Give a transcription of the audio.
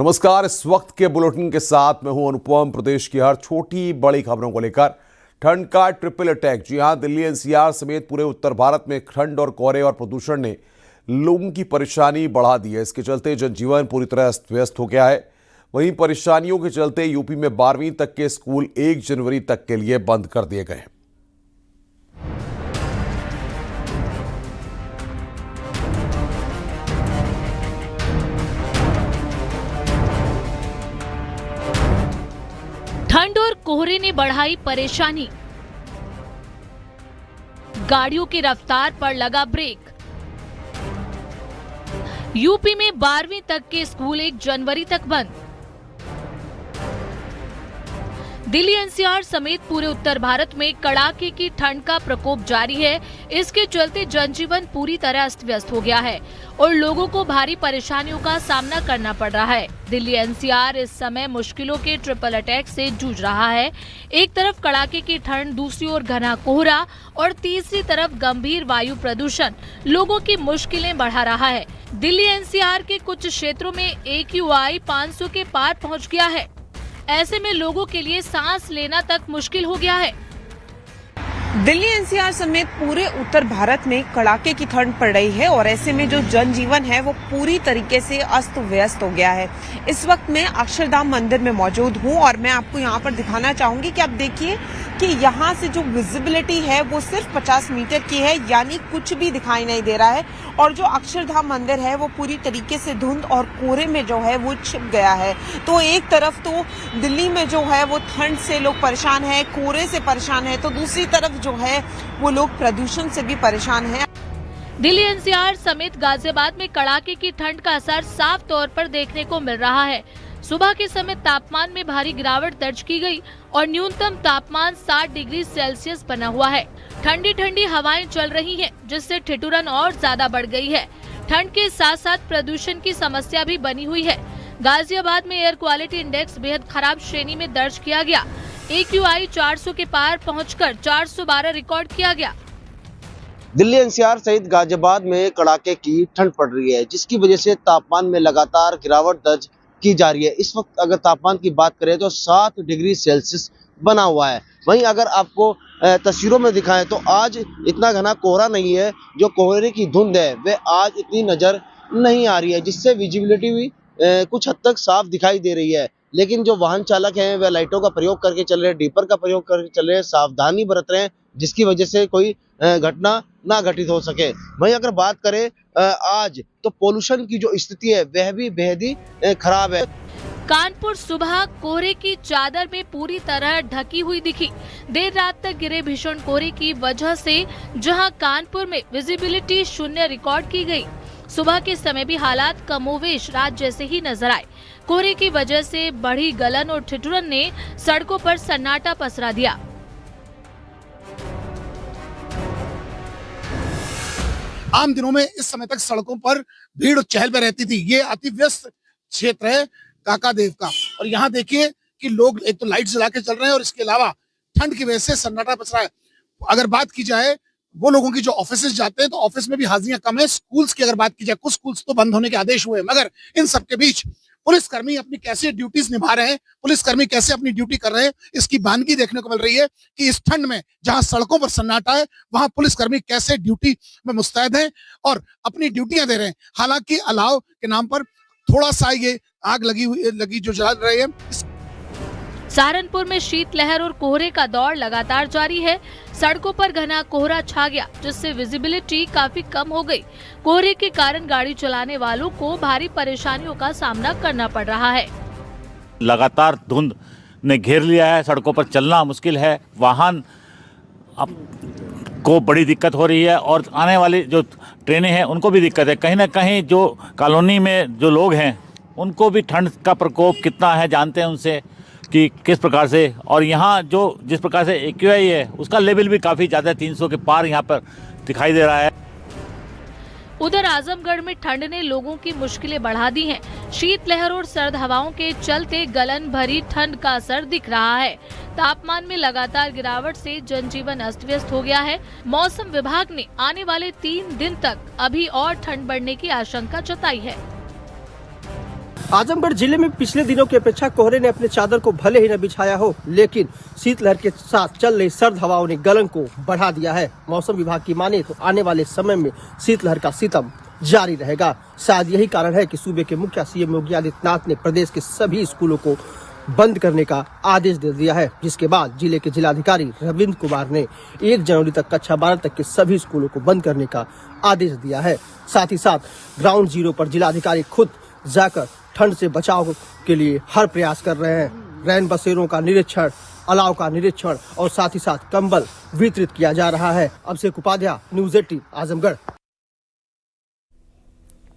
नमस्कार। इस वक्त के बुलेटिन के साथ मैं हूं अनुपम। प्रदेश की हर छोटी बड़ी खबरों को लेकर ठंड का ट्रिपल अटैक। जी हां, दिल्ली एनसीआर समेत पूरे उत्तर भारत में ठंड और कोहरे और प्रदूषण ने लोगों की परेशानी बढ़ा दी है। इसके चलते जनजीवन पूरी तरह अस्त व्यस्त हो गया है। वहीं परेशानियों के चलते यूपी में 12वीं तक के स्कूल 1 जनवरी तक के लिए बंद कर दिए गए हैं। ठंड और कोहरे ने बढ़ाई परेशानी, गाड़ियों की रफ्तार पर लगा ब्रेक। यूपी में 12वीं तक के स्कूल 1 जनवरी तक बंद। दिल्ली एनसीआर समेत पूरे उत्तर भारत में कड़ाके की ठंड का प्रकोप जारी है। इसके चलते जनजीवन पूरी तरह अस्त व्यस्त हो गया है और लोगों को भारी परेशानियों का सामना करना पड़ रहा है। दिल्ली एनसीआर इस समय मुश्किलों के ट्रिपल अटैक से जूझ रहा है। एक तरफ कड़ाके की ठंड, दूसरी ओर घना कोहरा और तीसरी तरफ गंभीर वायु प्रदूषण लोगों की मुश्किलें बढ़ा रहा है। दिल्ली एनसीआर के कुछ क्षेत्रों में AQI 500 के पार पहुंच गया है। ऐसे में लोगों के लिए सांस लेना तक मुश्किल हो गया है। दिल्ली एनसीआर समेत पूरे उत्तर भारत में कड़ाके की ठंड पड़ रही है और ऐसे में जो जनजीवन है वो पूरी तरीके से अस्त व्यस्त हो गया है। इस वक्त मैं अक्षरधाम मंदिर में मौजूद हूँ और मैं आपको यहाँ पर दिखाना चाहूंगी कि आप देखिए कि यहाँ से जो विजिबिलिटी है वो सिर्फ 50 मीटर की है, यानी कुछ भी दिखाई नहीं दे रहा है। और जो अक्षरधाम मंदिर है वो पूरी तरीके से धुंध और कोहरे में जो है वो छिप गया है। तो एक तरफ तो दिल्ली में जो है वो ठंड से लोग परेशान है, कोहरे से परेशान है, तो दूसरी तरफ जो है वो लोग प्रदूषण से भी परेशान है। दिल्ली एनसीआर समेत गाजियाबाद में कड़ाके की ठंड का असर साफ तौर पर देखने को मिल रहा है। सुबह के समय तापमान में भारी गिरावट दर्ज की गई और न्यूनतम तापमान 60 डिग्री सेल्सियस बना हुआ है। ठंडी ठंडी हवाएं चल रही हैं, जिससे ठिठुरन और ज्यादा बढ़ गई है। ठंड के साथ साथ प्रदूषण की समस्या भी बनी हुई है। गाजियाबाद में एयर क्वालिटी इंडेक्स बेहद खराब श्रेणी में दर्ज किया गया। AQI 400 के पार पहुंचकर 412 रिकॉर्ड किया गया। दिल्ली एनसीआर सहित गाजियाबाद में कड़ाके की ठंड पड़ रही है, जिसकी वजह से तापमान में लगातार गिरावट दर्ज की जा रही है। इस वक्त अगर तापमान की बात करें तो 7 डिग्री सेल्सियस बना हुआ है। वहीं अगर आपको तस्वीरों में दिखाएं तो आज इतना घना कोहरा नहीं है। जो कोहरे की धुंध है वह आज इतनी नजर नहीं आ रही है, जिससे विजिबिलिटी भी कुछ हद तक साफ दिखाई दे रही है। लेकिन जो वाहन चालक हैं वह लाइटों का प्रयोग करके चल रहे हैं, डीपर का प्रयोग करके चल रहे हैं, सावधानी बरत रहे हैं, जिसकी वजह से कोई घटना ना घटित हो सके। वहीं अगर बात करें आज तो पोल्यूशन की जो स्थिति है वह भी बेहद ही खराब है। कानपुर सुबह कोहरे की चादर में पूरी तरह ढकी हुई दिखी। देर रात तक गिरे भीषण कोहरे की वजह से जहां कानपुर में विजिबिलिटी 0 रिकॉर्ड की गई, सुबह के समय भी हालात कमोवेश रात जैसे ही नजर आए। कोहरे की वजह से बढ़ी गलन और ठिठुरन ने सड़कों पर सन्नाटा पसरा दिया। आम दिनों में इस समय तक सड़कों पर भीड़ और चहल पहल रहती थी। ये अति व्यस्त क्षेत्र है काका देव का, और यहाँ देखिए कि लोग एक तो लाइट जला के चल रहे हैं और इसके अलावा ठंड की वजह से सन्नाटा पसरा है। अगर बात की जाए वो लोगों की जो ऑफिस जाते हैं तो ऑफिस में भी हाजिरियां कम है। स्कूल्स की अगर बात की जाए, कुछ स्कूल्स तो बंद होने के आदेश हुए, मगर इन सबके बीच पुलिसकर्मी अपनी कैसे ड्यूटीज निभा रहे हैं, पुलिसकर्मी कैसे अपनी ड्यूटी कर रहे हैं, इसकी बानगी देखने को मिल रही है कि इस ठंड में जहां सड़कों पर सन्नाटा है वहां पुलिसकर्मी कैसे ड्यूटी में मुस्तैद हैं और अपनी ड्यूटियां दे रहे हैं। हालांकि अलाव के नाम पर थोड़ा सा ये आग लगी जो जला रही है। सहारनपुर में शीतलहर और कोहरे का दौर लगातार जारी है। सड़कों पर घना कोहरा छा गया, जिससे विजिबिलिटी काफी कम हो गई। कोहरे के कारण गाड़ी चलाने वालों को भारी परेशानियों का सामना करना पड़ रहा है। लगातार धुंध ने घेर लिया है, सड़कों पर चलना मुश्किल है, वाहन को बड़ी दिक्कत हो रही है और आने वाली जो ट्रेनें हैं उनको भी दिक्कत है। कहीं ना कहीं जो कॉलोनी में जो लोग हैं उनको भी ठंड का प्रकोप कितना है जानते हैं उनसे कि किस प्रकार से, और यहाँ जो जिस प्रकार से AQI है उसका लेवल भी काफ़ी ज़्यादा 300 के पार यहाँ पर दिखाई दे रहा है। उधर आजमगढ़ में ठंड ने लोगों की मुश्किलें बढ़ा दी हैं। शीतलहर और सर्द हवाओं के चलते गलन भरी ठंड का असर दिख रहा है। तापमान में लगातार गिरावट से जनजीवन अस्त व्यस्त हो गया है। मौसम विभाग ने आने वाले 3 दिन तक अभी और ठंड बढ़ने की आशंका जताई है। आजमगढ़ जिले में पिछले दिनों की अपेक्षा कोहरे ने अपने चादर को भले ही न बिछाया हो, लेकिन शीतलहर के साथ चल रही सर्द हवाओं ने गलन को बढ़ा दिया है। मौसम विभाग की माने तो आने वाले समय में शीतलहर का सितम जारी रहेगा। शायद यही कारण है कि सूबे के मुखिया सीएम योगी आदित्यनाथ ने प्रदेश के सभी स्कूलों को बंद करने का आदेश दे दिया है, जिसके बाद जिले के जिलाधिकारी रविंद्र कुमार ने 1 जनवरी तक कक्षा 12 तक के सभी स्कूलों को बंद करने का आदेश दिया है। साथ ही साथ ग्राउंड जीरो पर जिलाधिकारी खुद जाकर ठंड से बचाव के लिए हर प्रयास कर रहे हैं। रैन बसेरों का निरीक्षण, अलाव का निरीक्षण और साथ ही साथ कंबल वितरित किया जा रहा है। अभिषेक उपाध्याय, न्यूज़ 18 आजमगढ़।